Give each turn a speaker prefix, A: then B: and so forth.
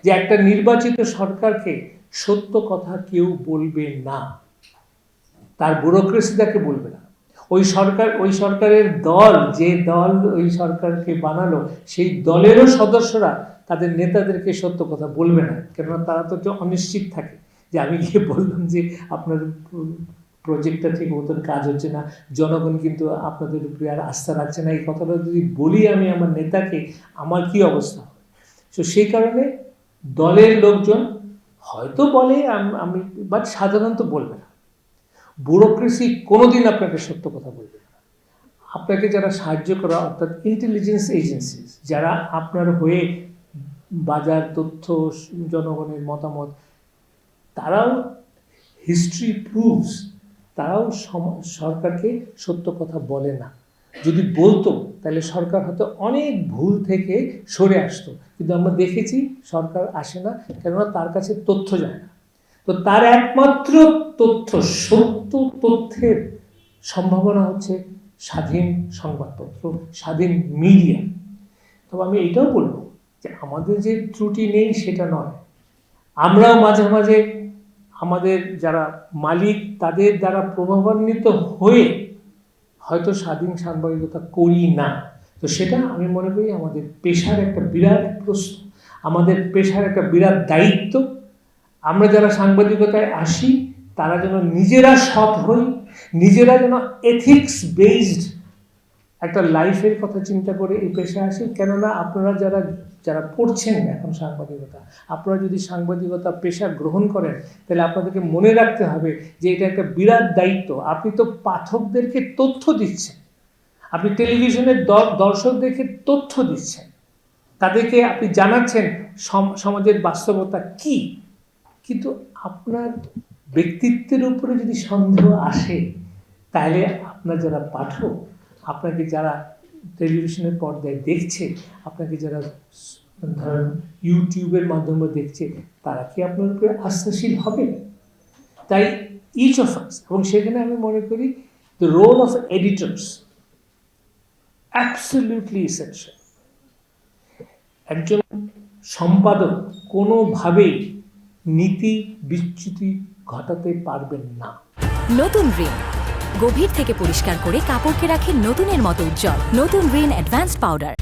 A: যে একটা নির্বাচিত সরকারকে সত্য কথা কেউ বলবে না, তার ব্যুরোক্রেসি তাকে বলবে না। ওই সরকারের দল, যে দল ওই সরকারকে বানালো, সেই দলেরও সদস্যরা তাদের নেতাদেরকে সত্য কথা বলবে না, কেননা তারা তো অনিশ্চিত থাকে যে আমি গিয়ে বললাম যে আপনার প্রজেক্টটা ঠিক মতন কাজ হচ্ছে না, জনগণ কিন্তু আপনাদের উপরে আর আস্থা রাখছে না, এই কথাটা যদি বলি আমি আমার নেতাকে, আমার কি অবস্থা হবে। তো সেই কারণে দলের লোকজন হয়তো বলে, আমি বাট সাধারণত বলবে না। ব্যুরোক্রেসি কোনোদিন আপনাকে সত্য কথা বলবে না। আপনাকে যারা সাহায্য করা, অর্থাৎ ইন্টেলিজেন্স এজেন্সিস, যারা আপনার হয়ে বাজার তথ্য, জনগণের মতামত, তারাও হিস্ট্রি প্রুভস, তারাও সরকারকে সত্য কথা বলে না। যদি বলতো তাহলে সরকার হয়তো অনেক ভুল থেকে সরে আসতো, কিন্তু আমরা দেখেছি সরকার আসে না, কেননা তার কাছে তথ্য যায় না। তো তার একমাত্র তথ্য, সত্য তথ্যের সম্ভাবনা হচ্ছে স্বাধীন সংবাদপত্র, স্বাধীন মিডিয়া। তবে আমি এটাও বলবো যে আমাদের যে ত্রুটি নেই সেটা নয়, আমরাও মাঝে মাঝে আমাদের যারা মালিক তাদের দ্বারা প্রভাবান্বিত হয়ে হয়তো স্বাধীন সাংবাদিকতা করি না। তো সেটা আমি মনে করি আমাদের পেশার একটা বিরাট প্রশ্ন, আমাদের পেশার একটা বিরাট দায়িত্ব। আমরা যারা সাংবাদিকতায় আসি তারা যেন নিজেরা সৎ হই, নিজেরা যেন এথিক্স বেসড একটা লাইফের কথা চিন্তা করে এই পেশায় আসি। কেননা আপনারা যারা পড়ছেন এখন সাংবাদিকতা, আপনারা যদি সাংবাদিকতা পেশা গ্রহণ করেন তাহলে আপনাদেরকে মনে রাখতে হবে যে এটা একটা বিরাট দায়িত্ব। আপনি তো পাঠকদেরকে তথ্য দিচ্ছেন, আপনি টেলিভিশনের দর্শকদেরকে তথ্য দিচ্ছেন, তাদেরকে আপনি জানাচ্ছেন সমাজের বাস্তবতা কি। কিন্তু আপনার ব্যক্তিত্বের উপরে যদি সন্দেহ আসে তাহলে আপনার যারা পাঠক, আপনাকে যারা টেলিভিশনের পর্দায় দেখছে, আপনাকে যারা ধরেন ইউটিউবের মাধ্যমে দেখছে, তারা কি আপনার উপরে আস্থাশীল হবে? তাই ইচ অফ আস, এবং সেখানে আমি মনে করি the role of editors absolutely essential. একজন সম্পাদক কোনোভাবেই নীতি বিচ্যুতি ঘটাতে পারবেন না।
B: নতুন রিন গভীর থেকে পরিষ্কার করে কাপড়কে রাখে নতুনের মতো উজ্জ্বল। নতুন রিন অ্যাডভান্সড পাউডার।